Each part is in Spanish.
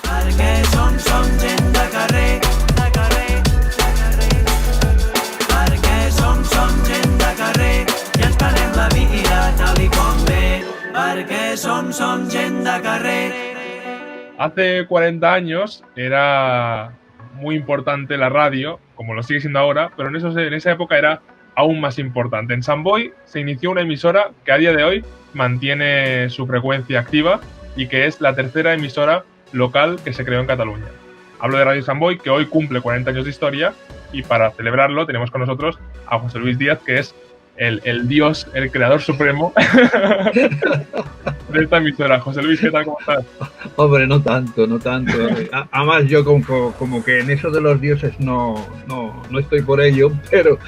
Perquè som gent de carrer, de carrer, de carrer. Perquè som gent de carrer i ens prenem la vida tal i com ve. Perquè som gent de carrer. Hace 40 años era muy importante la radio, como lo sigue siendo ahora, pero en esa época era aún más importante. En Sant Boi se inició una emisora que a día de hoy mantiene su frecuencia activa y que es la tercera emisora local que se creó en Cataluña. Hablo de Radio Sant Boi, que hoy cumple 40 años de historia, y para celebrarlo tenemos con nosotros a José Luis Díaz, que es el dios, el creador supremo de esta emisora. José Luis, ¿qué tal? ¿Cómo estás? Hombre, no tanto. Además, yo como que en eso de los dioses no estoy por ello, pero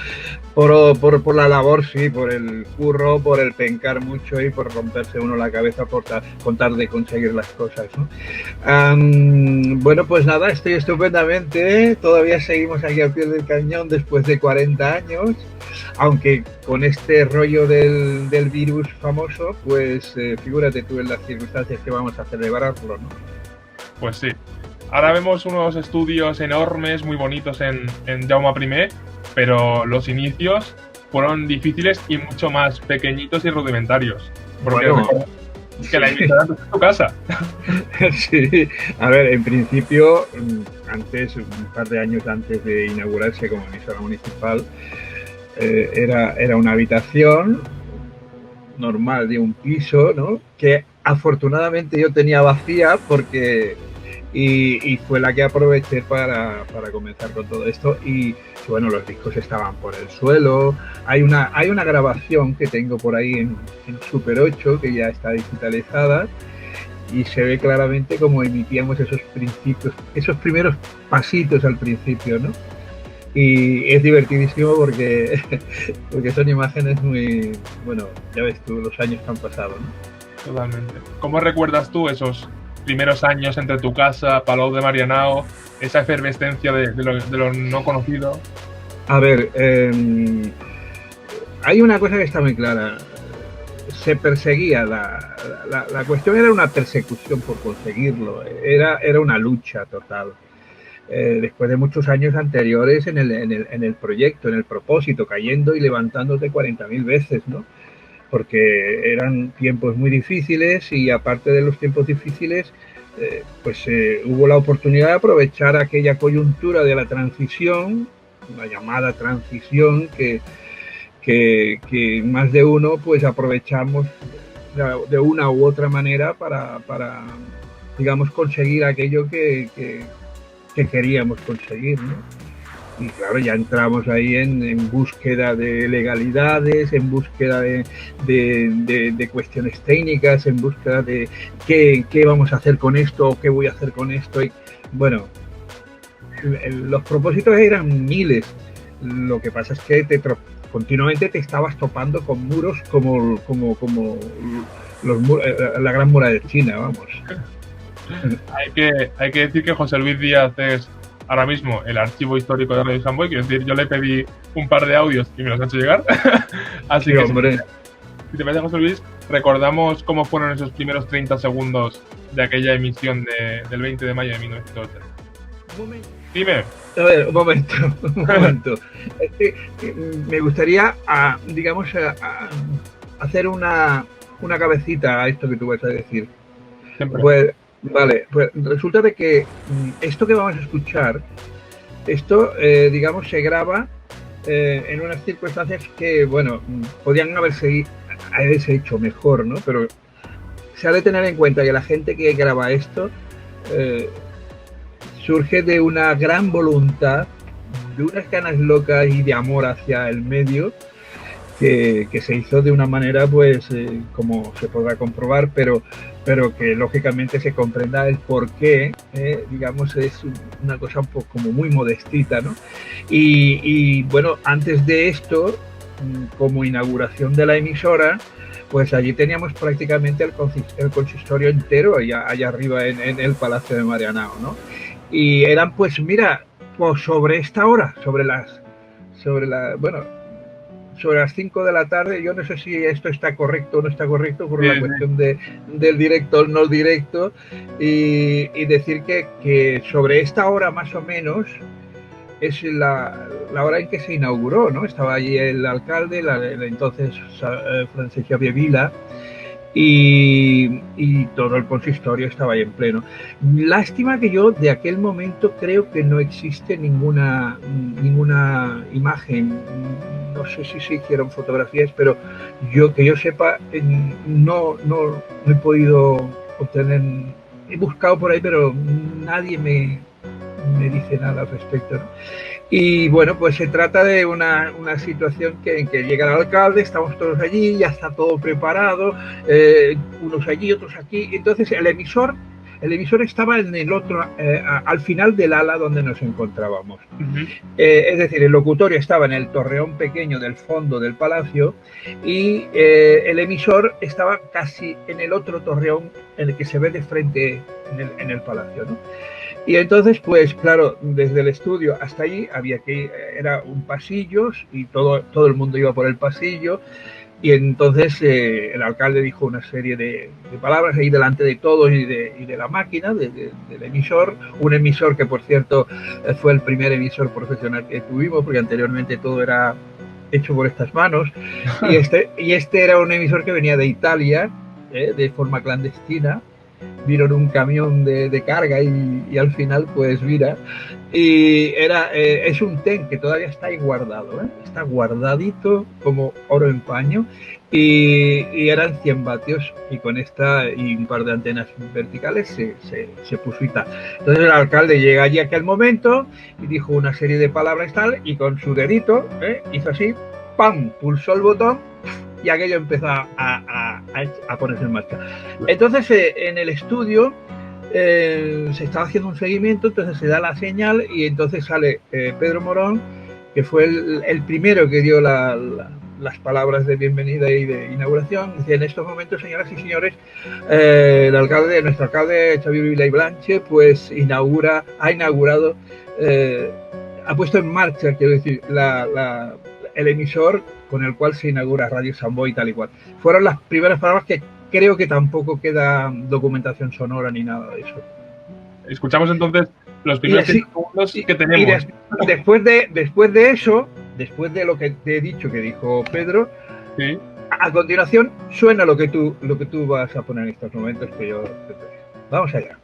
por la labor sí, por el curro, por el pencar mucho y por romperse uno la cabeza por contar de conseguir las cosas, ¿no? Bueno, pues nada, estoy estupendamente, todavía seguimos aquí al pie del cañón después de 40 años, aunque con este rollo del virus famoso, pues figúrate tú en las circunstancias que vamos a celebrarlo, ¿no? Pues sí. Ahora vemos unos estudios enormes, muy bonitos en Jaume I, pero los inicios fueron difíciles y mucho más pequeñitos y rudimentarios. Porque bueno, que la emisora es tu casa. Sí, a ver, en principio, antes, un par de años antes de inaugurarse como emisora municipal, era una habitación normal de un piso, ¿no? Que afortunadamente yo tenía vacía porque y fue la que aproveché para comenzar con todo esto. Y bueno, los discos estaban por el suelo. Hay una grabación que tengo por ahí en Super 8 que ya está digitalizada y se ve claramente cómo emitíamos esos principios, esos primeros pasitos al principio, ¿no? Y es divertidísimo porque son imágenes muy, bueno, ya ves tú los años que han pasado, ¿no? Totalmente. ¿Cómo recuerdas tú esos primeros años entre tu casa, Palau de Marianao, esa efervescencia de lo no conocido? A ver, hay una cosa que está muy clara. Se perseguía, la cuestión era una persecución por conseguirlo, era una lucha total. Después de muchos años anteriores en el proyecto, en el propósito, cayendo y levantándote 40.000 veces, ¿no? Porque eran tiempos muy difíciles y aparte de los tiempos difíciles, hubo la oportunidad de aprovechar aquella coyuntura de la transición, la llamada transición, que más de uno pues aprovechamos de una u otra manera para digamos, conseguir aquello que queríamos conseguir, ¿no? Y claro, ya entramos ahí en búsqueda de legalidades, en búsqueda de cuestiones técnicas, en búsqueda de qué vamos a hacer con esto, o qué voy a hacer con esto. Y bueno, los propósitos eran miles. Lo que pasa es que continuamente te estabas topando con muros como la Gran Muralla de China, vamos. Hay que decir que José Luis Díaz es ahora mismo el archivo histórico de Radio Sant Boi. Quiero decir, yo le pedí un par de audios y me los han hecho llegar. Así sí, que, hombre. Si te parece, José Luis, recordamos cómo fueron esos primeros 30 segundos de aquella emisión del 20 de mayo de 1980. Un momento. Dime. A ver, un momento. Me gustaría, digamos, hacer una cabecita a esto que tú vas a decir. Siempre. Pues, vale, pues resulta de que esto que vamos a escuchar, digamos, se graba en unas circunstancias que, bueno, podían haberse hecho mejor, ¿no? Pero se ha de tener en cuenta que la gente que graba esto surge de una gran voluntad, de unas ganas locas y de amor hacia el medio que se hizo de una manera, pues, como se podrá comprobar, pero que lógicamente se comprenda el porqué, digamos, es una cosa un poco como muy modestita, ¿no? Y bueno, antes de esto, como inauguración de la emisora, pues allí teníamos prácticamente el consistorio entero allá arriba en el Palacio de Marianao, ¿no? Y eran, pues mira, pues sobre esta hora, sobre las 5 de la tarde. Yo no sé si esto está correcto o no está correcto por la cuestión del directo o no directo, y decir que sobre esta hora más o menos es la hora en que se inauguró, ¿no? Estaba allí el alcalde, el entonces Francesc Xavier Vila, y todo el consistorio estaba ahí en pleno. Lástima que yo de aquel momento creo que no existe ninguna imagen. No sé si se hicieron fotografías, pero que yo sepa, no he podido obtener. He buscado por ahí, pero nadie me dice nada al respecto, ¿no? Y bueno, pues se trata de una situación en que llega el alcalde, estamos todos allí, ya está todo preparado, unos allí, otros aquí. Entonces el emisor estaba en el otro, al final del ala donde nos encontrábamos. Es decir, el locutorio estaba en el torreón pequeño del fondo del palacio, y el emisor estaba casi en el otro torreón, en el que se ve de frente en el palacio, ¿no? Y entonces, pues claro, desde el estudio hasta allí era un pasillo, y todo el mundo iba por el pasillo. Y entonces el alcalde dijo una serie de palabras ahí delante de todos y de la máquina, del emisor. Un emisor que, por cierto, fue el primer emisor profesional que tuvimos, porque anteriormente todo era hecho por estas manos. Y este era un emisor que venía de Italia, de forma clandestina. Vino en un camión de carga y al final pues mira, y es un TEN que todavía está ahí guardado, está guardadito como oro en paño, y eran 100 vatios, y con esta y un par de antenas verticales se puso y tal. Entonces el alcalde llega allí a aquel momento y dijo una serie de palabras tal, y con su dedito hizo así, ¡pam!, pulsó el botón, y aquello empezó a ponerse en marcha. Entonces en el estudio se estaba haciendo un seguimiento, entonces se da la señal, y entonces sale Pedro Morón, que fue el primero que dio las palabras de bienvenida y de inauguración. Dice: en estos momentos, señoras y señores, nuestro alcalde Xavier Vila y Blanche pues ha inaugurado, ha puesto en marcha, quiero decir, el emisor con el cual se inaugura Radio Samboy, tal y cual. Fueron las primeras palabras, que creo que tampoco queda documentación sonora ni nada de eso. Escuchamos entonces los primeros segundos que tenemos. Y después de eso, después de lo que te he dicho que dijo Pedro, ¿sí? A continuación suena lo que tú vas a poner en estos momentos que yo... Vamos allá.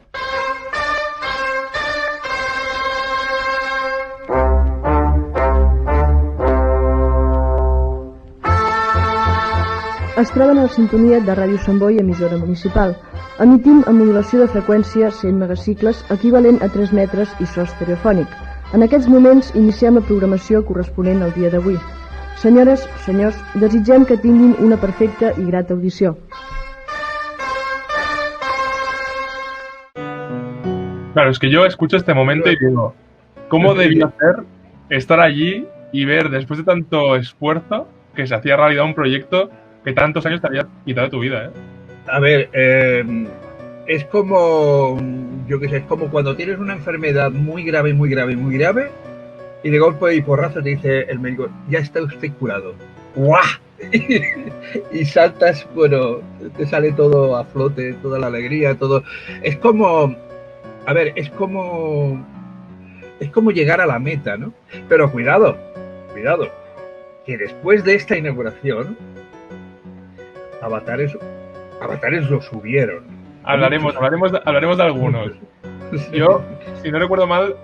Es troben a la sintonia de Ràdio Sant Boi, emissora municipal. Emitim amb modulació de freqüència 100 megacicles, equivalent a 3 metres, i so estereofònic. En aquests moments iniciem la programació corresponent al dia d'avui. Senyores, senyors, desitgem que tinguin una perfecta i grata audició. Claro, es que yo escucho este momento y digo, ¿cómo debía ser estar allí y ver, después de tanto esfuerzo, que se hacía realidad un proyecto que tantos años te había quitado de tu vida, A ver, es como, yo qué sé, es como cuando tienes una enfermedad muy grave, muy grave, muy grave, y de golpe y porrazo te dice el médico: ya está usted curado. ¡Guau! Y saltas, bueno, te sale todo a flote, toda la alegría, todo. Es como, a ver, es como llegar a la meta, ¿no? Pero cuidado, que después de esta inauguración, avatares lo subieron. Hablaremos de algunos. Yo, si no recuerdo mal,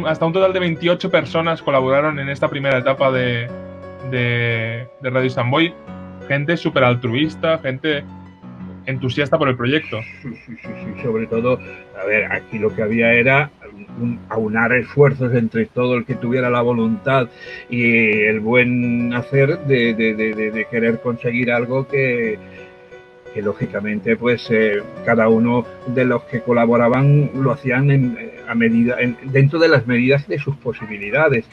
hasta un total de 28 personas colaboraron en esta primera etapa de Radio Samboy. Gente súper altruista, gente entusiasta por el proyecto. Sí, sobre todo, a ver, aquí lo que había era aunar esfuerzos entre todo el que tuviera la voluntad y el buen hacer de querer conseguir algo que lógicamente pues cada uno de los que colaboraban lo hacían dentro de las medidas de sus posibilidades.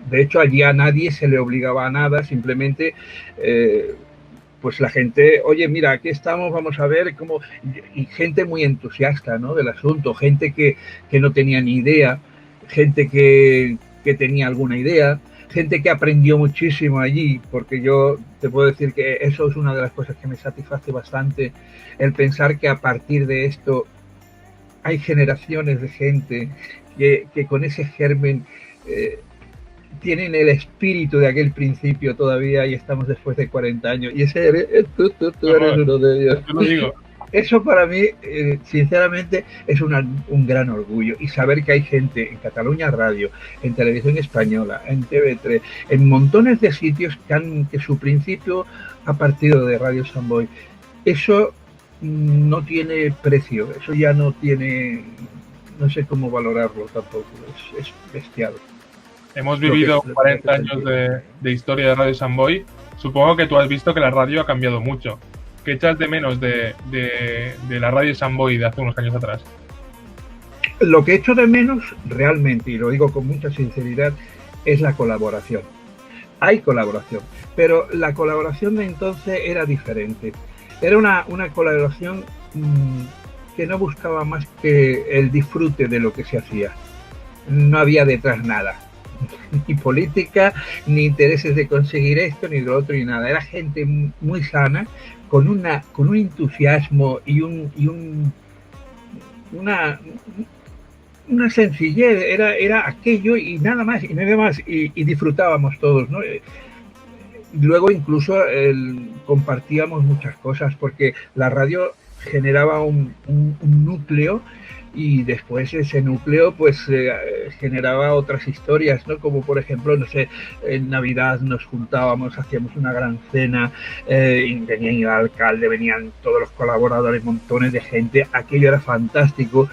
De hecho, allí a nadie se le obligaba a nada, simplemente pues la gente, oye, mira, aquí estamos, vamos a ver cómo... Y gente muy entusiasta, ¿no?, del asunto, gente que no tenía ni idea, gente que tenía alguna idea, gente que aprendió muchísimo allí, porque yo te puedo decir que eso es una de las cosas que me satisface bastante, el pensar que a partir de esto hay generaciones de gente que con ese germen tienen el espíritu de aquel principio todavía y estamos después de 40 años. Y ese tú eres uno de ellos. Yo lo digo. Eso para mí, sinceramente, es un gran orgullo. Y saber que hay gente en Cataluña Radio, en Televisión Española, en TV3, en montones de sitios que su principio ha partido de Radio Sant Boi. Eso no tiene precio, eso ya no tiene, no sé cómo valorarlo tampoco, es bestial. Hemos vivido 40 años de historia de Radio Sant Boi. Supongo que tú has visto que la radio ha cambiado mucho. ¿Qué echas de menos de la Radio Sant Boi de hace unos años atrás? Lo que echo de menos realmente, y lo digo con mucha sinceridad, es la colaboración. Hay colaboración, pero la colaboración de entonces era diferente. Era una colaboración que no buscaba más que el disfrute de lo que se hacía. No había detrás nada, ni política, ni intereses de conseguir esto, ni lo otro, ni nada. Era gente muy sana, con un entusiasmo y una sencillez. Era aquello y nada más, y nada más, y disfrutábamos todos, ¿no? Luego incluso compartíamos muchas cosas, porque la radio generaba un núcleo, y después ese núcleo pues generaba otras historias, ¿no? Como por ejemplo, no sé, en Navidad nos juntábamos, hacíamos una gran cena, y venía el alcalde, venían todos los colaboradores, montones de gente, aquello era fantástico.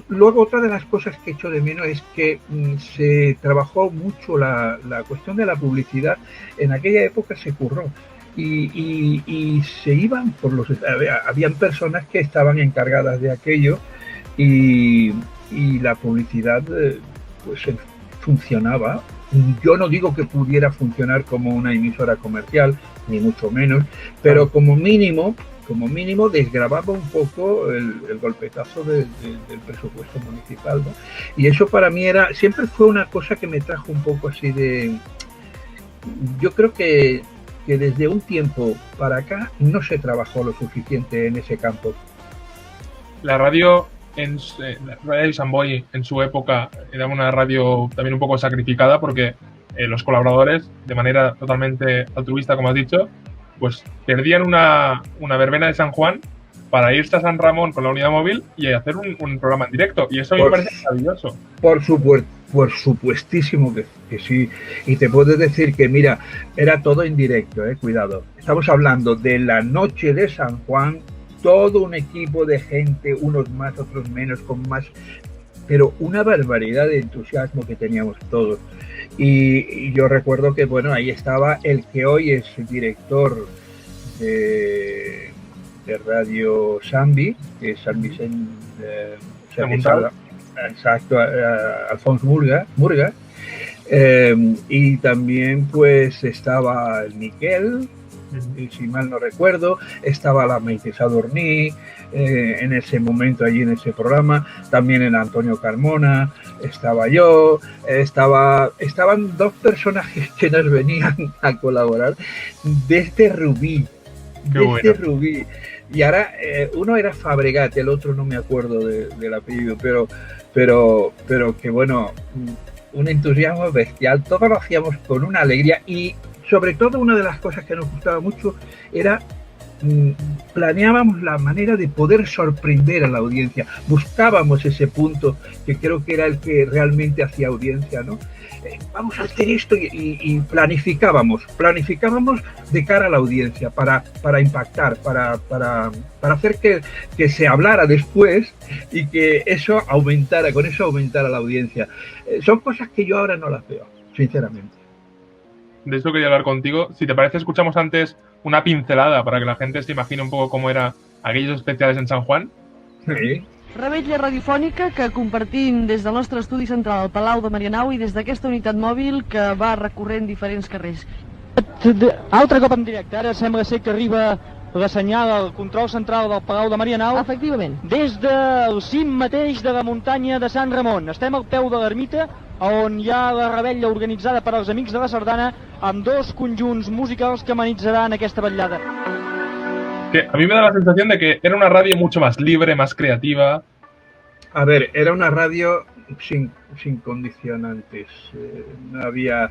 Luego, otra de las cosas que echo de menos es que se trabajó mucho la cuestión de la publicidad. En aquella época se curró y se iban por los... Habían personas que estaban encargadas de aquello y la publicidad pues funcionaba. Yo no digo que pudiera funcionar como una emisora comercial, ni mucho menos, pero como mínimo desgravaba un poco el golpetazo del presupuesto municipal, ¿no? Y eso para mí siempre fue una cosa que me trajo un poco así de... Yo creo que desde un tiempo para acá no se trabajó lo suficiente en ese campo. La radio Sant Boi en su época era una radio también un poco sacrificada, porque los colaboradores, de manera totalmente altruista, como has dicho, pues perdían una verbena de San Juan para irse a San Ramón con la unidad móvil y hacer un programa en directo. Y eso a mí me parece maravilloso. Por supuestísimo que sí. Y te puedo decir que, mira, era todo en directo, cuidado. Estamos hablando de la noche de San Juan, todo un equipo de gente, unos más, otros menos, con más... Pero una barbaridad de entusiasmo que teníamos todos. Y yo recuerdo que, bueno, ahí estaba el que hoy es el director de Radio Sambi, que es San Vicente, exacto, Alfonso Murga, y también pues estaba el Miquel, y si mal no recuerdo, estaba la Maite Sadurní, en ese momento allí en ese programa, también el Antonio Carmona, estaba yo, estaban dos personajes que nos venían a colaborar desde Rubí. Rubí. Y ahora uno era Fabregat, el otro no me acuerdo del apellido, pero que bueno, un entusiasmo bestial, todo lo hacíamos con una alegría, y sobre todo una de las cosas que nos gustaba mucho era planeábamos la manera de poder sorprender a la audiencia, buscábamos ese punto que creo que era el que realmente hacía audiencia, ¿no? Vamos a hacer esto y planificábamos de cara a la audiencia para impactar, para hacer que se hablara después y que eso aumentara, con eso aumentara la audiencia. Son cosas que yo ahora no las veo, sinceramente. De eso quería hablar contigo. Si te parece, escuchamos antes una pincelada para que la gente se imagine un poco cómo eran aquellos especiales en San Juan. Sí. Revetlla radiofònica que compartim des del nostre estudi central al Palau de Marianao i des d'aquesta unitat mòbil que va recorrent diferents carrers. Altre cop en directe, ara sembla ser que arriba la senyal al control central del Palau de Marianao. Efectivament. Des del cim mateix de la muntanya de Sant Ramon. Estem al peu de l'ermita, on hi ha la rebella organitzada per als Amics de la Sardana amb 2 conjunts musicals que amenitzaran aquesta vetllada. Que a mí me da la sensación de que era una radio mucho más libre, más creativa. A ver, era una radio sin condicionantes. No había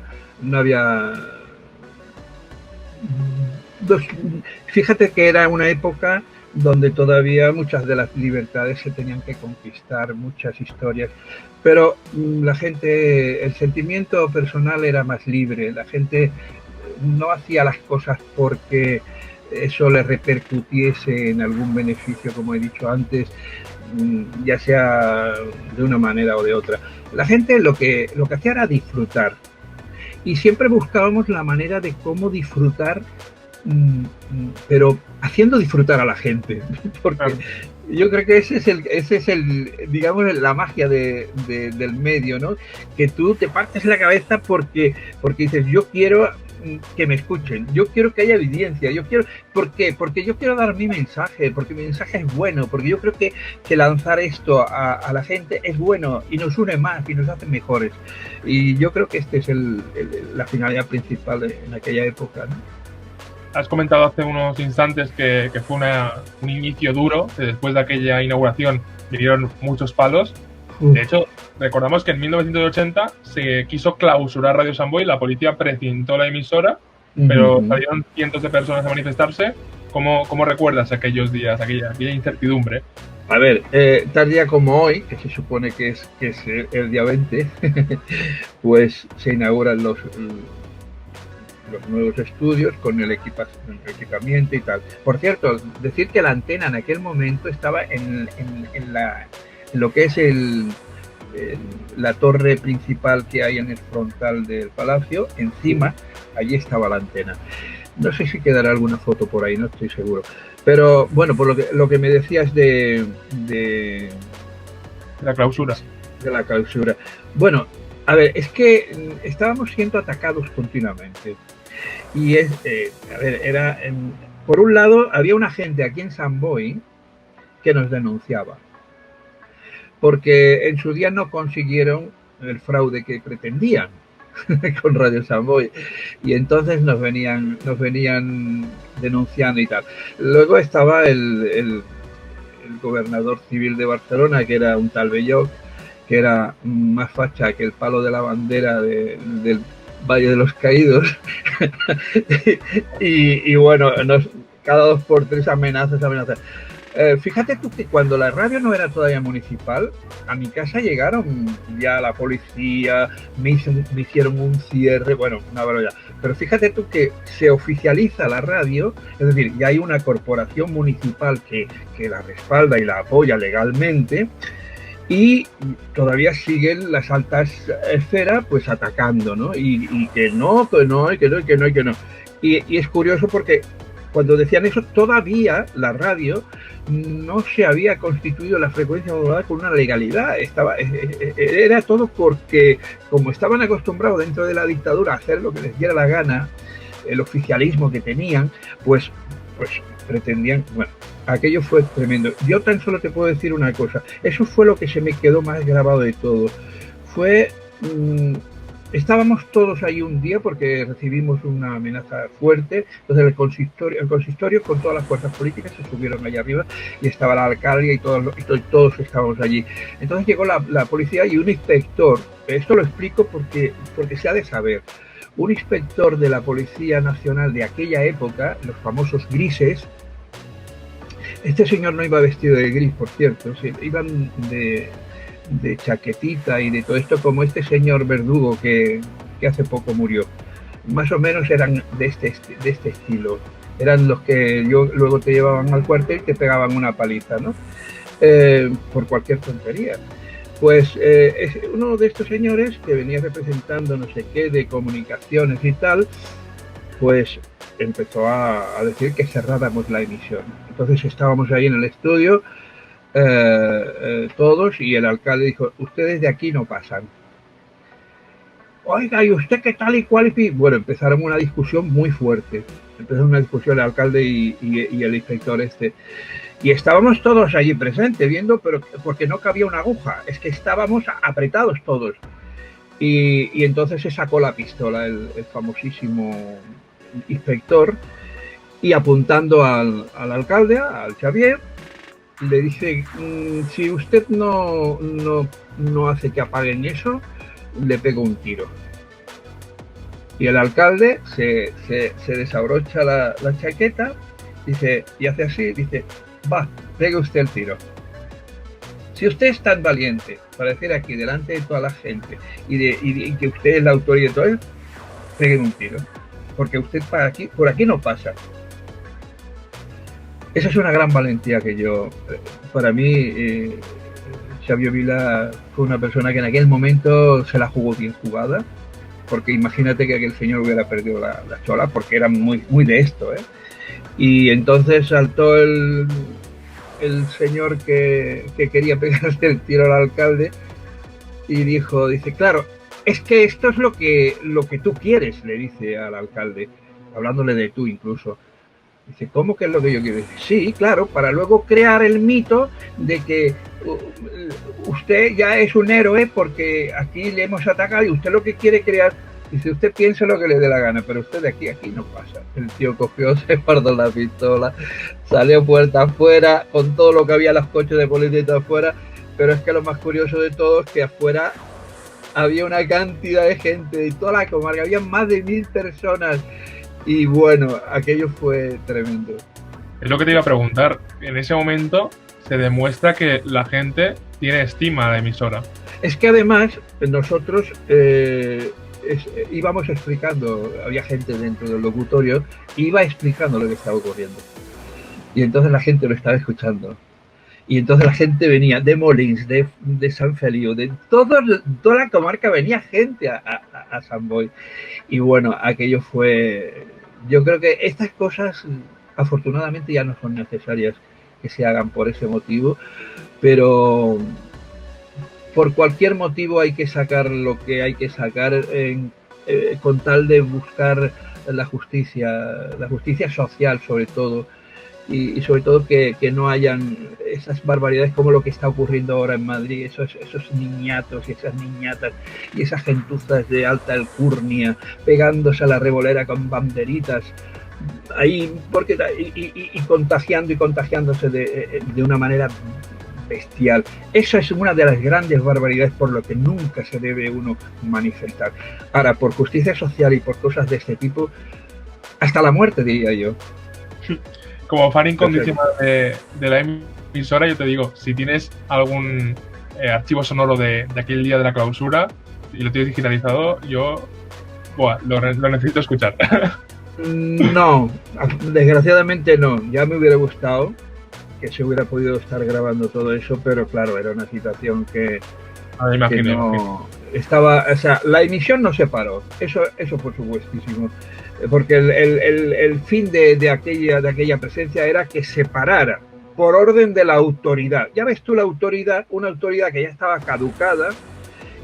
fíjate que era una época donde todavía muchas de las libertades se tenían que conquistar, muchas historias, pero la gente, el sentimiento personal era más libre, la gente no hacía las cosas porque eso le repercutiese en algún beneficio, como he dicho antes, ya sea de una manera o de otra. La gente lo que hacía era disfrutar, y siempre buscábamos la manera de cómo disfrutar, pero haciendo disfrutar a la gente, porque yo creo que ese es el digamos, la magia del medio, ¿no? Que tú te partes la cabeza porque dices, yo quiero que me escuchen, yo quiero que haya evidencia, ¿por qué? Porque yo quiero dar mi mensaje, porque mi mensaje es bueno, porque yo creo que lanzar esto a la gente es bueno y nos une más y nos hace mejores, y yo creo que este es la finalidad principal en aquella época, ¿no? Has comentado hace unos instantes que fue un inicio duro, que después de aquella inauguración vinieron muchos palos. De hecho, recordamos que en 1980 se quiso clausurar Radio Samboy, la policía precintó la emisora, pero salieron cientos de personas a manifestarse. ¿Cómo recuerdas aquellos días, aquella incertidumbre? A ver, tal día como hoy, que se supone que es el día 20, pues se inauguran los nuevos estudios con el equipamiento y tal. Por cierto, decir que la antena en aquel momento estaba en lo que es la torre principal que hay en el frontal del palacio. Encima, allí estaba la antena. No sé si quedará alguna foto por ahí, no estoy seguro. Pero bueno, por lo que me decías de la clausura. De la clausura. Bueno, a ver, es que estábamos siendo atacados continuamente. Y a ver, por un lado, había una gente aquí en Samboy que nos denunciaba, porque en su día no consiguieron el fraude que pretendían con Radio Samboy, y entonces nos venían denunciando y tal. Luego estaba el gobernador civil de Barcelona, que era un tal Belloc, que era más facha que el palo de la bandera del Valle de los Caídos. y bueno, cada 2 por 3 amenazas. Fíjate tú que cuando la radio no era todavía municipal, a mi casa llegaron ya la policía, me hicieron un cierre, bueno, una barbaridad. Pero fíjate tú que se oficializa la radio, es decir, ya hay una corporación municipal que la respalda y la apoya legalmente, y todavía siguen las altas esferas pues atacando, ¿no? Y que no. Y es curioso porque cuando decían eso, todavía la radio no se había constituido la frecuencia modulada con una legalidad. Era todo porque, como estaban acostumbrados dentro de la dictadura a hacer lo que les diera la gana, el oficialismo que tenían, pues pretendían, bueno, aquello fue tremendo. Yo tan solo te puedo decir una cosa, eso fue lo que se me quedó más grabado de todo. Estábamos todos ahí un día porque recibimos una amenaza fuerte, entonces el consistorio con todas las fuerzas políticas se subieron allá arriba, y estaba la alcaldía y todos estábamos allí. Entonces llegó la policía y un inspector, esto lo explico porque se ha de saber, un inspector de la Policía Nacional de aquella época, los famosos grises. Este señor no iba vestido de gris, por cierto, iban de chaquetita y de todo esto, como este señor Verdugo que hace poco murió. Más o menos eran de este estilo. Eran los que luego te llevaban al cuartel y te pegaban una paliza, ¿no? Por cualquier tontería. Pues es uno de estos señores que venía representando no sé qué de comunicaciones y tal, pues empezó a decir que cerráramos la emisión. Entonces estábamos ahí en el estudio, todos, y el alcalde dijo, ustedes de aquí no pasan. Oiga, ¿y usted qué tal y cual? Bueno, empezaron una discusión muy fuerte. Empezó una discusión el alcalde y el inspector este. Y estábamos todos allí presentes viendo, pero porque no cabía una aguja, es que estábamos apretados todos. y entonces se sacó la pistola el famosísimo inspector, y apuntando al alcalde, al Xavier, le dice, si usted no hace que apaguen eso, le pego un tiro. Y el alcalde se desabrocha la chaqueta, dice, y hace así, dice, va, pegue usted el tiro. Si usted es tan valiente para decir aquí delante de toda la gente y que usted es la autoridad de todo eso, pegue un tiro. Porque usted por aquí no pasa. Esa es una gran valentía que para mí, Xavier Vila fue una persona que en aquel momento se la jugó bien jugada, porque imagínate que aquel señor hubiera perdido la chola, porque era muy, muy de esto, ¿eh? Y entonces saltó el señor que quería pegarle el tiro al alcalde y dice, claro, es que esto es lo que tú quieres, le dice al alcalde, hablándole de tú incluso. Dice, ¿cómo que es lo que yo quiero? Dice, sí, claro, para luego crear el mito de que usted ya es un héroe porque aquí le hemos atacado y usted lo que quiere crear, dice, usted piense lo que le dé la gana, pero usted de aquí no pasa. El tío cogió, se guardó la pistola, salió puerta afuera, con todo lo que había, los coches de policía y todo afuera, pero es que lo más curioso de todo es que afuera había una cantidad de gente de toda la comarca, había más de 1000 personas. Y bueno, aquello fue tremendo. Es lo que te iba a preguntar. En ese momento se demuestra que la gente tiene estima a la emisora. Es que además nosotros íbamos explicando, había gente dentro del locutorio, iba explicando lo que estaba ocurriendo. Y entonces la gente lo estaba escuchando. Y entonces la gente venía de Molins, de San Feliu, de toda la comarca venía gente a Sant Boi. Y bueno, aquello fue... Yo creo que estas cosas afortunadamente ya no son necesarias que se hagan por ese motivo, pero por cualquier motivo hay que sacar lo que hay que sacar con tal de buscar la justicia social sobre todo, y sobre todo que no hayan esas barbaridades como lo que está ocurriendo ahora en Madrid, esos niñatos y esas niñatas y esas gentuzas de alta alcurnia pegándose a la revolera con banderitas ahí, y contagiándose de una manera bestial. Eso es una de las grandes barbaridades por lo que nunca se debe uno manifestar. Ahora, por justicia social y por cosas de este tipo, hasta la muerte, diría yo. Como fan incondicional de la emisora, yo te digo, si tienes algún archivo sonoro de aquel día de la clausura y lo tienes digitalizado, yo lo necesito escuchar. No, desgraciadamente no. Ya me hubiera gustado que se hubiera podido estar grabando todo eso, pero claro, era una situación que no estaba, o sea, la emisión no se paró, eso por supuestísimo, porque el fin de aquella presencia era que se parara por orden de la autoridad. Ya ves tú la autoridad, una autoridad que ya estaba caducada,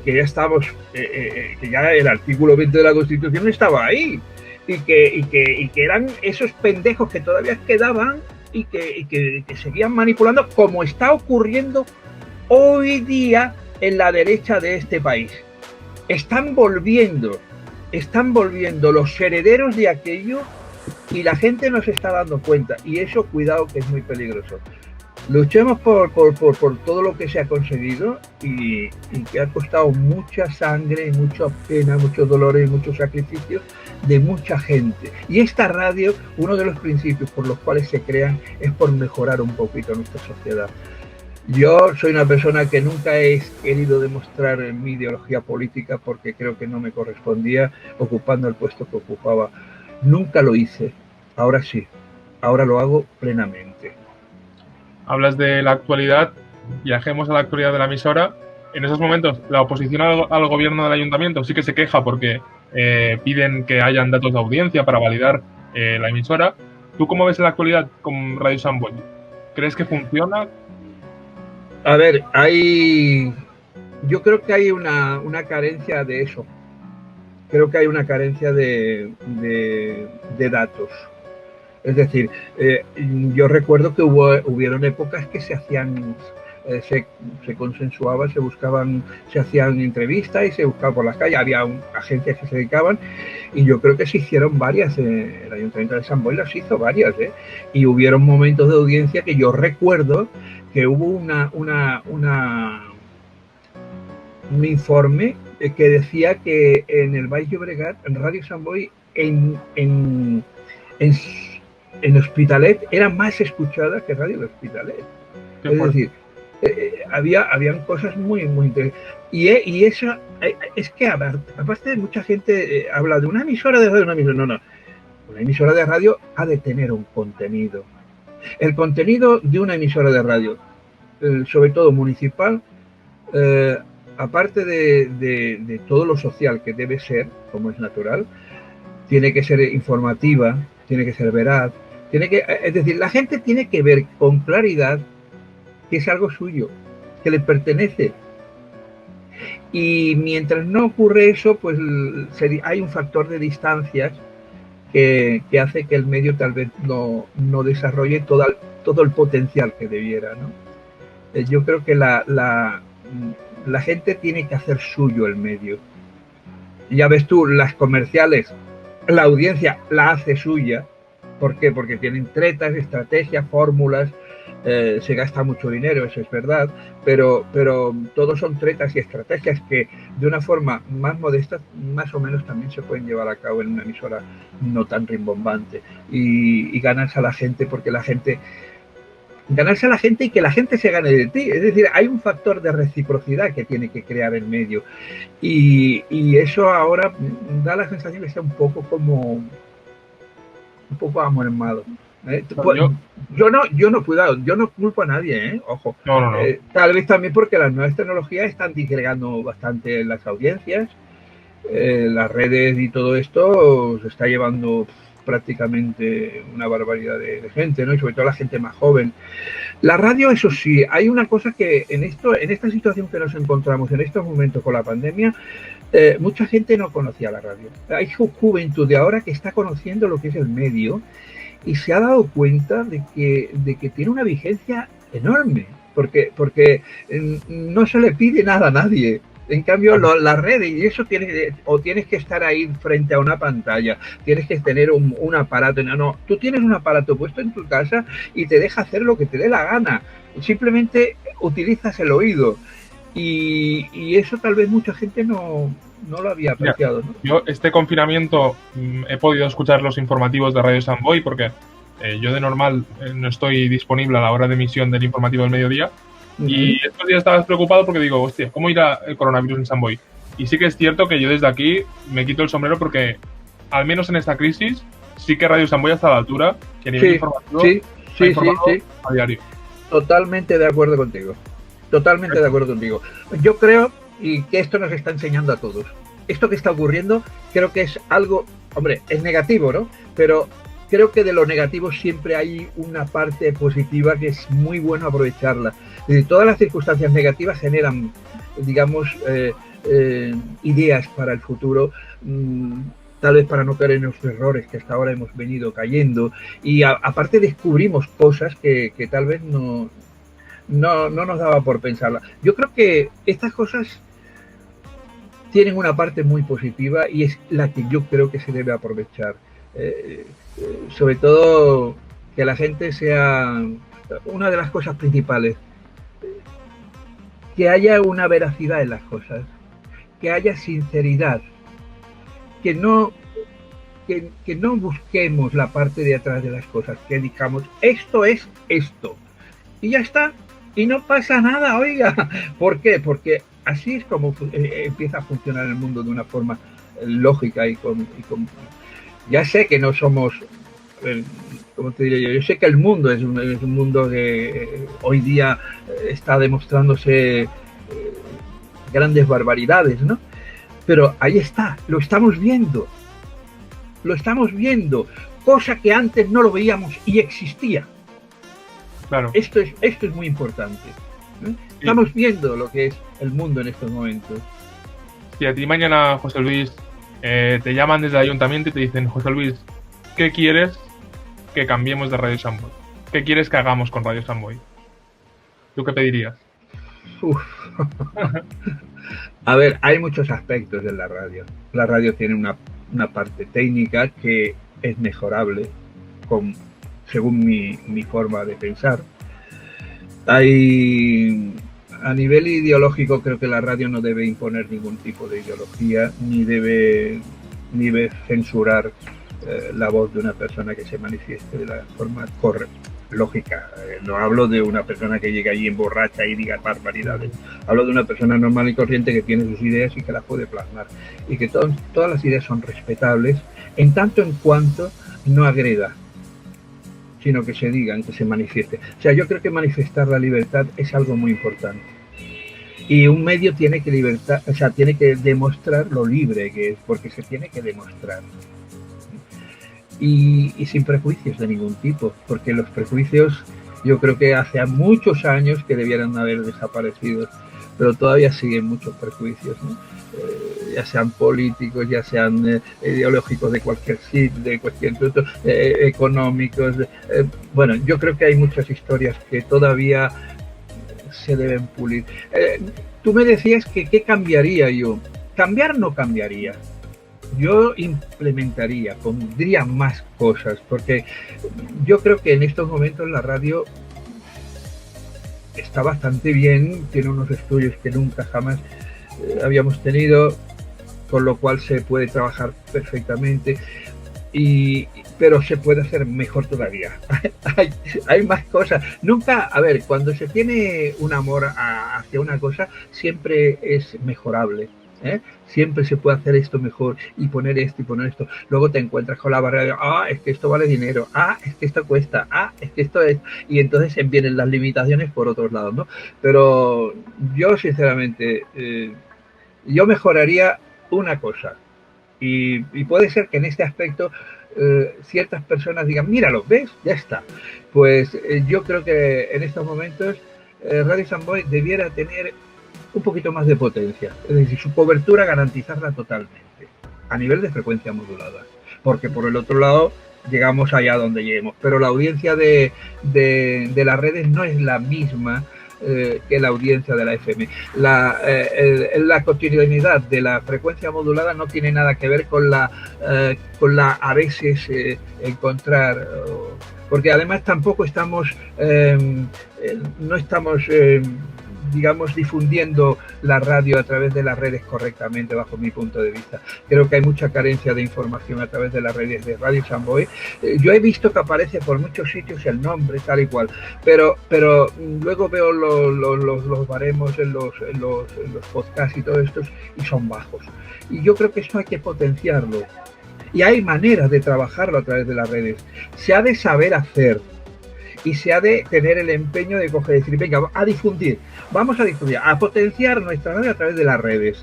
que ya estábamos, que ya el artículo 20 de la Constitución estaba ahí, y que eran esos pendejos que todavía quedaban y que seguían manipulando, como está ocurriendo hoy día en la derecha de este país. Están volviendo los herederos de aquello y la gente no se está dando cuenta, y eso, cuidado, que es muy peligroso. Luchemos por todo lo que se ha conseguido y que ha costado mucha sangre, mucha pena, muchos dolores y muchos sacrificios de mucha gente. Y esta radio, uno de los principios por los cuales se crean es por mejorar un poquito nuestra sociedad. Yo soy una persona que nunca he querido demostrar mi ideología política porque creo que no me correspondía ocupando el puesto que ocupaba. Nunca lo hice, ahora sí, ahora lo hago plenamente. Hablas de la actualidad, viajemos a la actualidad de la emisora. En esos momentos, la oposición al gobierno del ayuntamiento sí que se queja porque piden que hayan datos de audiencia para validar la emisora. ¿Tú cómo ves la actualidad con Radio Sant Boi? ¿Crees que funciona? A ver, yo creo que hay una carencia de eso. Creo que hay una carencia de datos. Es decir, yo recuerdo que hubieron épocas que se hacían se consensuaba, se hacían entrevistas y se buscaba por las calles, había agencias que se dedicaban, y yo creo que se hicieron varias, el Ayuntamiento de Sant Boi las hizo varias, y hubieron momentos de audiencia que yo recuerdo que hubo un informe que decía que en el Baix Llobregat, en Radio Sant Boi, en Hospitalet era más escuchada que Radio de Hospitalet. Es decir, habían cosas muy interesantes. Y eso es que, aparte de mucha gente habla de una emisora de radio, no. Una emisora de radio ha de tener un contenido. El contenido de una emisora de radio, sobre todo municipal, aparte de todo lo social que debe ser, como es natural, tiene que ser informativa, tiene que ser veraz, es decir, la gente tiene que ver con claridad que es algo suyo, que le pertenece. Y mientras no ocurre eso, pues hay un factor de distancias que hace que el medio tal vez no desarrolle todo el potencial que debiera, ¿no? Yo creo que la gente tiene que hacer suyo el medio. Ya ves tú, las comerciales, la audiencia la hace suya. ¿Por qué? Porque tienen tretas, estrategias, fórmulas, se gasta mucho dinero, eso es verdad, pero todos son tretas y estrategias que de una forma más modesta, más o menos también se pueden llevar a cabo en una emisora no tan rimbombante y ganarse a la gente, porque ganarse a la gente y que la gente se gane de ti. Es decir, hay un factor de reciprocidad que tiene que crear el medio, y eso ahora da la sensación que sea un poco amormado. Yo no culpo a nadie, ojo. No. Tal vez también porque las nuevas tecnologías están disgregando bastante las audiencias, las redes y todo esto se está llevando prácticamente una barbaridad de gente, ¿no? Y sobre todo la gente más joven. La radio, eso sí, hay una cosa que en esta situación que nos encontramos en estos momentos con la pandemia, mucha gente no conocía la radio. Hay juventud de ahora que está conociendo lo que es el medio y se ha dado cuenta de que tiene una vigencia enorme, porque no se le pide nada a nadie. En cambio, las redes, y eso tienes que estar ahí frente a una pantalla, tienes que tener un aparato. No, tú tienes un aparato puesto en tu casa y te deja hacer lo que te dé la gana. Simplemente utilizas el oído. Y eso tal vez mucha gente no lo había apreciado, ¿no? Yo este confinamiento he podido escuchar los informativos de Radio Sant Boi porque yo de normal no estoy disponible a la hora de emisión del informativo del mediodía. Y estos días estaba preocupado porque digo, hostia, ¿cómo irá el coronavirus en Sant Boi? Y sí que es cierto que yo desde aquí me quito el sombrero porque, al menos en esta crisis, sí que Radio Sant Boi está a la altura, que a nivel informativo ha informado a diario. Totalmente de acuerdo contigo. Totalmente de acuerdo contigo. Yo creo, y que esto nos está enseñando a todos, esto que está ocurriendo, creo que es algo, hombre, es negativo, ¿no? Pero creo que de lo negativo siempre hay una parte positiva que es muy bueno aprovecharla. Es decir, todas las circunstancias negativas generan, digamos, ideas para el futuro, tal vez para no caer en los errores que hasta ahora hemos venido cayendo. Y aparte descubrimos cosas que tal vez no nos daba por pensarla. Yo creo que estas cosas tienen una parte muy positiva y es la que yo creo que se debe aprovechar. Sobre todo que la gente sea una de las cosas principales, que haya una veracidad en las cosas, que haya sinceridad, que no busquemos la parte de atrás de las cosas, que digamos esto es esto y ya está, y no pasa nada, oiga. ¿Por qué? Porque así es como empieza a funcionar el mundo de una forma lógica y con ya sé que no somos, ¿cómo te diré yo? Yo sé que el mundo es un mundo que hoy día está demostrándose grandes barbaridades, ¿no? Pero ahí está, lo estamos viendo, cosa que antes no lo veíamos y existía. Claro. Esto es muy importante, ¿eh? Estamos viendo lo que es el mundo en estos momentos. Si a ti mañana, José Luis, te llaman desde el ayuntamiento y te dicen, José Luis, ¿qué quieres que cambiemos de Radio Sant Boi? ¿Qué quieres que hagamos con Radio Sant Boi? ¿Tú qué pedirías? Uf. A ver, hay muchos aspectos de la radio. La radio tiene una parte técnica que es mejorable según mi forma de pensar. A nivel ideológico, creo que la radio no debe imponer ningún tipo de ideología, ni debe censurar la voz de una persona que se manifieste de la forma lógica. No hablo de una persona que llega allí emborracha y diga barbaridades. Hablo de una persona normal y corriente que tiene sus ideas y que las puede plasmar. Y que todas las ideas son respetables en tanto en cuanto no agreda, sino que se digan, que se manifieste. O sea, yo creo que manifestar la libertad es algo muy importante. Y un medio tiene que demostrar lo libre que es, porque se tiene que demostrar. Y sin prejuicios de ningún tipo, porque los prejuicios yo creo que hace muchos años que debieran haber desaparecido, pero todavía siguen muchos prejuicios, ¿no? Ya sean políticos, ya sean ideológicos de cualquier punto, económicos. Bueno, yo creo que hay muchas historias que todavía se deben pulir. Tú me decías que ¿qué cambiaría yo? Cambiar no cambiaría. Yo implementaría, pondría más cosas, porque yo creo que en estos momentos la radio está bastante bien, tiene unos estudios que nunca jamás habíamos tenido, con lo cual se puede trabajar perfectamente, pero se puede hacer mejor todavía. hay más cosas. Nunca, a ver, cuando se tiene un amor hacia una cosa, siempre es mejorable. Siempre se puede hacer esto mejor y poner esto y poner esto. Luego te encuentras con la barrera de, es que esto vale dinero, es que esto cuesta, es que esto es... Y entonces vienen las limitaciones por otros lados, ¿no? Pero yo, sinceramente, yo mejoraría una cosa. Y puede ser que en este aspecto ciertas personas digan, míralo, ¿ves? Ya está. Pues yo creo que en estos momentos Radio Samboy debiera tener un poquito más de potencia, es decir, su cobertura garantizarla totalmente a nivel de frecuencia modulada, porque por el otro lado llegamos allá donde lleguemos, pero la audiencia de las redes no es la misma que la audiencia de la FM. La cotidianidad de la frecuencia modulada no tiene nada que ver con la a veces encontrar, porque además tampoco estamos no estamos digamos, difundiendo la radio a través de las redes correctamente, bajo mi punto de vista. Creo que hay mucha carencia de información a través de las redes de Radio Samboy. Yo he visto que aparece por muchos sitios el nombre, tal y cual, pero luego veo los baremos en los podcasts y todo esto, y son bajos. Y yo creo que esto hay que potenciarlo. Y hay maneras de trabajarlo a través de las redes. Se ha de saber hacer. Y se ha de tener el empeño de coger y decir, venga, a difundir, vamos a difundir, a potenciar nuestra radio a través de las redes.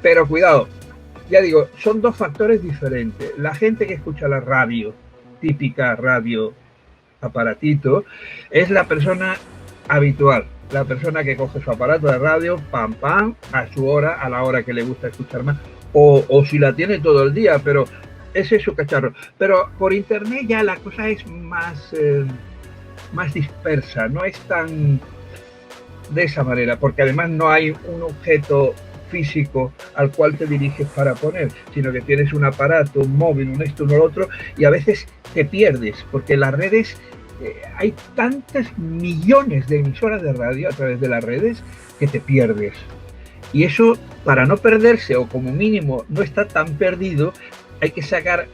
Pero cuidado, ya digo, son dos factores diferentes. La gente que escucha la radio, típica radio aparatito, es la persona habitual, la persona que coge su aparato de radio, pam, pam, a su hora, a la hora que le gusta escuchar más, o si la tiene todo el día, pero... ese es su cacharro. Pero por internet ya la cosa es más dispersa, no es tan de esa manera, porque además no hay un objeto físico al cual te diriges para poner, sino que tienes un aparato, un móvil, un esto, un otro, y a veces te pierdes, porque en las redes hay tantas millones de emisoras de radio a través de las redes que te pierdes. Y eso, para no perderse, o como mínimo no estar tan perdido, hay que sacar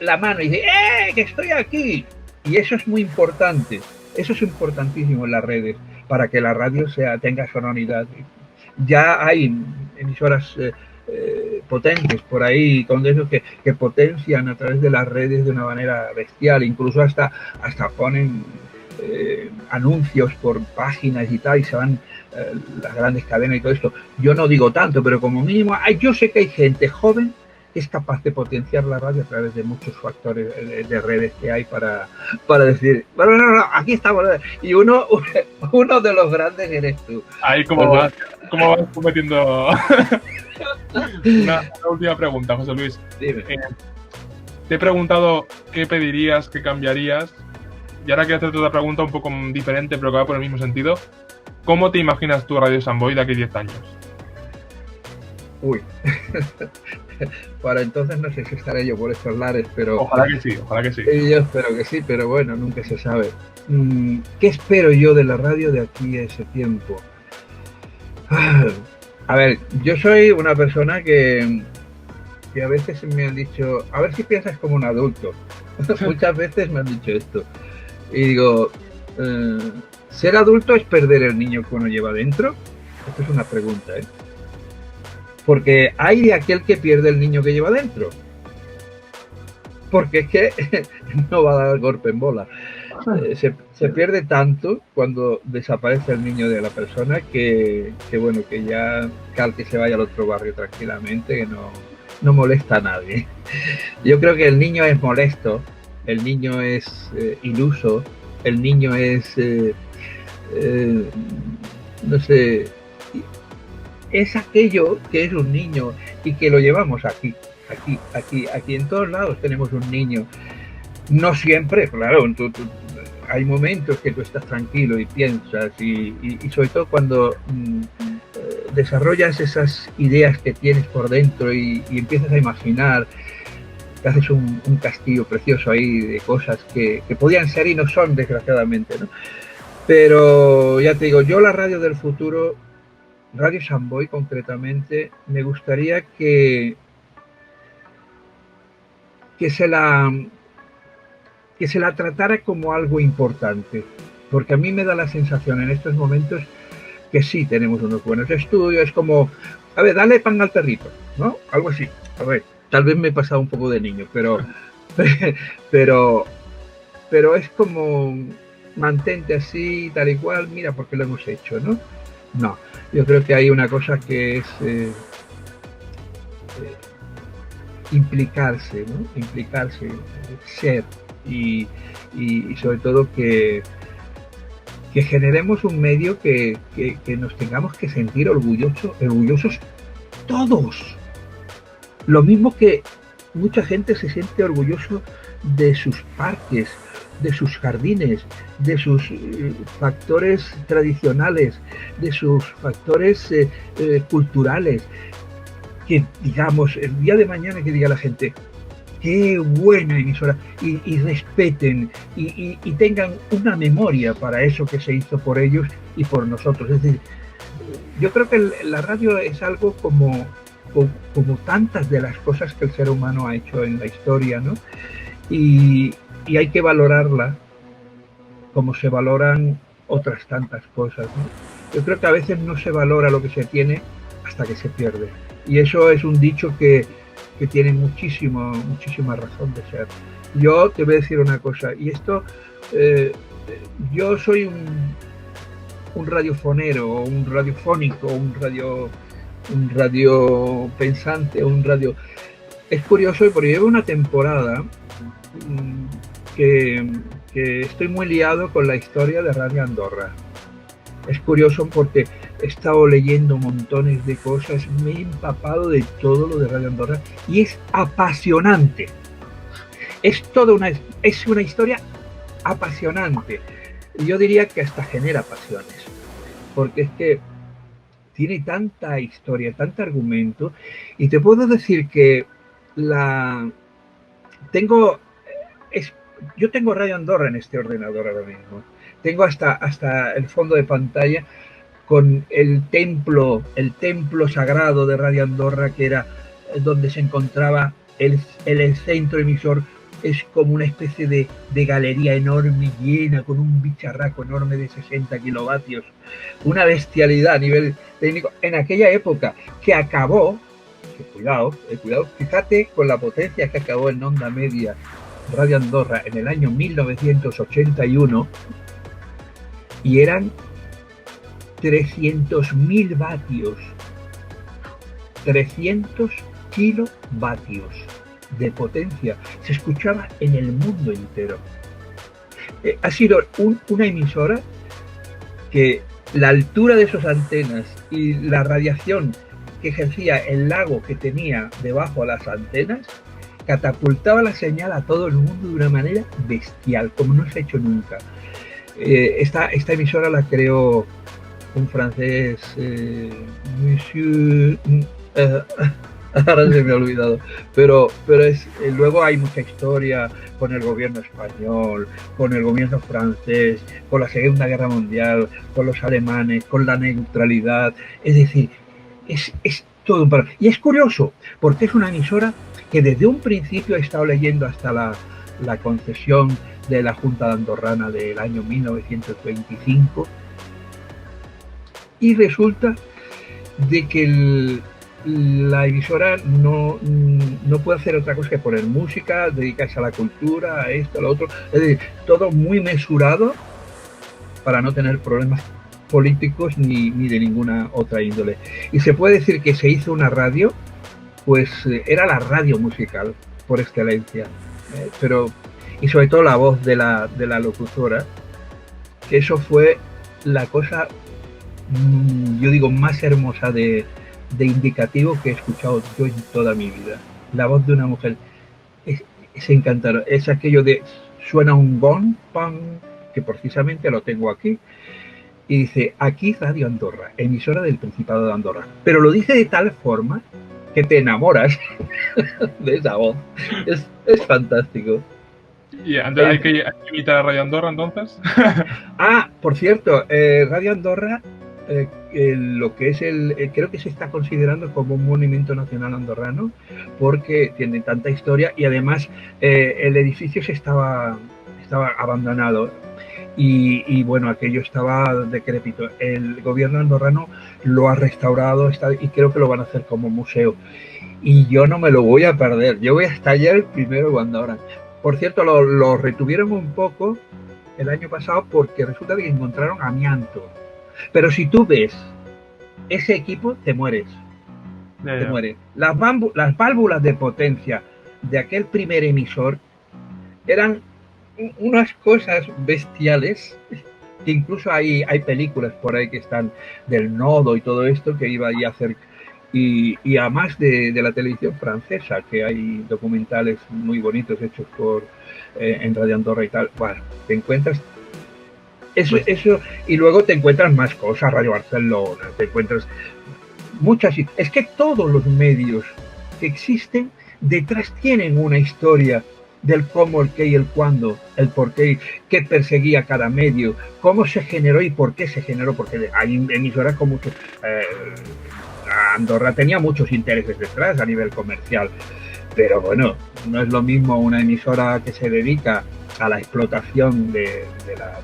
la mano y decir, que estoy aquí. Y eso es muy importante. Eso es importantísimo en las redes, para que la radio tenga sonoridad. Ya hay emisoras potentes por ahí, con esos que potencian a través de las redes de una manera bestial. Incluso hasta ponen anuncios por páginas y tal, y se van las grandes cadenas y todo esto. Yo no digo tanto, pero como mínimo, yo sé que hay gente joven es capaz de potenciar la radio a través de muchos factores de redes que hay para decir, bueno, no, aquí estamos, y uno de los grandes eres tú. Ahí cómo vas metiendo una última pregunta, José Luis. Dime. Te he preguntado qué pedirías, qué cambiarías, y ahora quiero hacerte otra pregunta un poco diferente, pero que va por el mismo sentido. ¿cómo te imaginas tú Radio Samboy de aquí 10 años? Uy, para entonces no sé si estaré yo por estos lares, pero... Ojalá que sí, ojalá que sí. Yo espero que sí, pero bueno, nunca se sabe. ¿Qué espero yo de la radio de aquí a ese tiempo? A ver, yo soy una persona que a veces me han dicho, a ver si piensas como un adulto. Muchas veces me han dicho esto. Y digo, ¿ser adulto es perder el niño que uno lleva dentro? Esto es una pregunta, ¿eh? Porque hay de aquel que pierde el niño que lleva dentro. Porque es que no va a dar golpe en bola. Se pierde tanto cuando desaparece el niño de la persona que bueno, que ya que se vaya al otro barrio tranquilamente, que no molesta a nadie. Yo creo que el niño es molesto, el niño es iluso, el niño es, no sé, es aquello que es un niño y que lo llevamos aquí en todos lados tenemos un niño. No siempre, claro, hay momentos que tú estás tranquilo y piensas y sobre todo cuando desarrollas esas ideas que tienes por dentro y empiezas a imaginar, te haces un castillo precioso ahí de cosas que podían ser y no son, desgraciadamente, ¿no? Pero ya te digo, yo la radio del futuro, Radio Samboy concretamente, me gustaría que se la tratara como algo importante, porque a mí me da la sensación en estos momentos que sí tenemos unos buenos estudios, es como, a ver, dale pan al perrito, ¿no? Algo así. A ver, tal vez me he pasado un poco de niño, pero es como, mantente así, tal y cual, mira, porque lo hemos hecho, ¿no? No, yo creo que hay una cosa que es implicarse, ¿no? Implicarse, ser y sobre todo que generemos un medio que nos tengamos que sentir orgullosos todos. Lo mismo que mucha gente se siente orgulloso de sus parques, de sus jardines, de sus factores tradicionales, de sus factores culturales. Que digamos, el día de mañana que diga la gente, qué buena emisora, y respeten y tengan una memoria para eso que se hizo por ellos y por nosotros. Es decir, yo creo que la radio es algo como tantas de las cosas que el ser humano ha hecho en la historia, ¿no? Y hay que valorarla como se valoran otras tantas cosas, ¿no? Yo creo que a veces no se valora lo que se tiene hasta que se pierde. Y eso es un dicho que tiene muchísima razón de ser. Yo te voy a decir una cosa, y esto, yo soy un radiofonero, o un radiofónico, un radio pensante, un radio... Es curioso porque llevo una temporada que estoy muy liado con la historia de Radio Andorra. Es curioso porque he estado leyendo montones de cosas, me he empapado de todo lo de Radio Andorra y es apasionante. Es una historia apasionante. Yo diría que hasta genera pasiones, porque es que tiene tanta historia, tanto argumento, y te puedo decir que yo tengo Radio Andorra en este ordenador ahora mismo. Tengo hasta el fondo de pantalla con el templo sagrado de Radio Andorra, que era donde se encontraba el centro emisor. Es como una especie de galería enorme, llena, con un bicharraco enorme de 60 kilovatios. Una bestialidad a nivel técnico. En aquella época que acabó, cuidado, fíjate con la potencia que acabó en onda media Radio Andorra en el año 1981, y eran 300.000 vatios, 300 kilovatios de potencia. Se escuchaba en el mundo entero. Ha sido una emisora que la altura de sus antenas y la radiación que ejercía el lago que tenía debajo de las antenas catapultaba la señal a todo el mundo de una manera bestial, como no se ha hecho nunca. Esta emisora la creó un francés, Monsieur, ahora se me ha olvidado, pero luego hay mucha historia con el gobierno español, con el gobierno francés, con la Segunda Guerra Mundial, con los alemanes, con la neutralidad, es decir, es todo un paradigma. Y es curioso, porque es una emisora que desde un principio he estado leyendo hasta la concesión de la Junta Andorrana del año 1925, y resulta de que la emisora no puede hacer otra cosa que poner música, dedicarse a la cultura, a esto, a lo otro, es decir, todo muy mesurado para no tener problemas políticos ni de ninguna otra índole. Y se puede decir que se hizo una radio, pues era la radio musical por excelencia, y sobre todo la voz de la locutora, que eso fue la cosa, yo digo, más hermosa de indicativo que he escuchado yo en toda mi vida. La voz de una mujer es encantador, es aquello de suena un gong, pam, que precisamente lo tengo aquí, y dice, aquí Radio Andorra, emisora del Principado de Andorra, pero lo dice de tal forma que te enamoras de esa voz. Es fantástico. Y entonces hay que imitar a Radio Andorra, entonces. Por cierto, Radio Andorra, lo que es creo que se está considerando como un monumento nacional andorrano, porque tiene tanta historia y además el edificio estaba abandonado. Y bueno, aquello estaba decrépito. El gobierno andorrano lo ha restaurado y creo que lo van a hacer como museo. Y yo no me lo voy a perder. Yo voy a estar allá el primero cuando ahora. Por cierto, lo retuvieron un poco el año pasado porque resulta que encontraron amianto. Pero si tú ves ese equipo, te mueres. Te mueres. Las válvulas de potencia de aquel primer emisor eran unas cosas bestiales, que incluso hay películas por ahí que están del nodo y todo esto que iba ahí a hacer, y además de la televisión francesa, que hay documentales muy bonitos hechos en Radio Andorra y tal. Bueno, te encuentras eso y luego te encuentras más cosas, Radio Barcelona, te encuentras muchas. Es que todos los medios que existen detrás tienen una historia del cómo, el qué y el cuándo, el por qué perseguía cada medio, cómo se generó y por qué se generó, porque hay emisoras con muchos... Andorra tenía muchos intereses detrás a nivel comercial, pero bueno, no es lo mismo una emisora que se dedica a la explotación de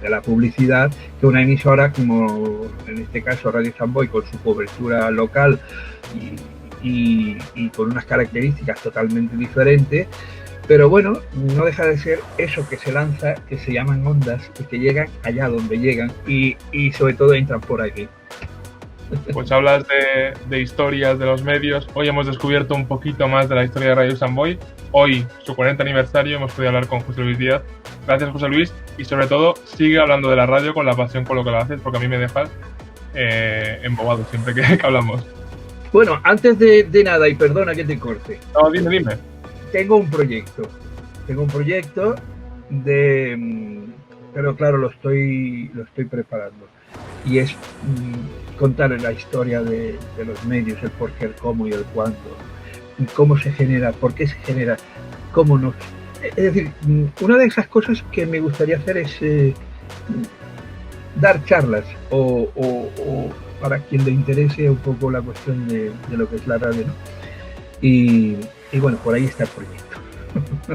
la publicidad que una emisora como en este caso Radio Samboy, con su cobertura local y con unas características totalmente diferentes. Pero bueno, no deja de ser eso que se lanza, que se llaman ondas y que llegan allá donde llegan y sobre todo entran por aquí. Pues hablas de historias de los medios. Hoy hemos descubierto un poquito más de la historia de Radio Samboy. Hoy, su 40 aniversario, hemos podido hablar con José Luis Díaz. Gracias, José Luis. Y sobre todo, sigue hablando de la radio con la pasión con lo que lo haces, porque a mí me dejas embobado siempre que hablamos. Bueno, antes de nada, y perdona que te corte. No, dime. Tengo un proyecto pero claro, lo estoy preparando, y es contar la historia de los medios, el por qué, el cómo y el cuándo, y cómo se genera, por qué se genera, cómo no. Es decir, una de esas cosas que me gustaría hacer es dar charlas o para quien le interese un poco la cuestión de lo que es la radio, ¿no? Y bueno, por ahí está el proyecto.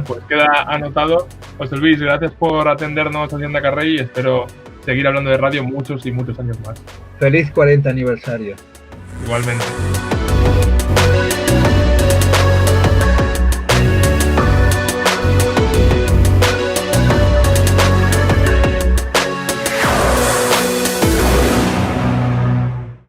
Pues queda anotado. José Luis, gracias por atendernos a Hacienda Carrey y espero seguir hablando de radio muchos y muchos años más. Feliz 40 aniversario. Igualmente.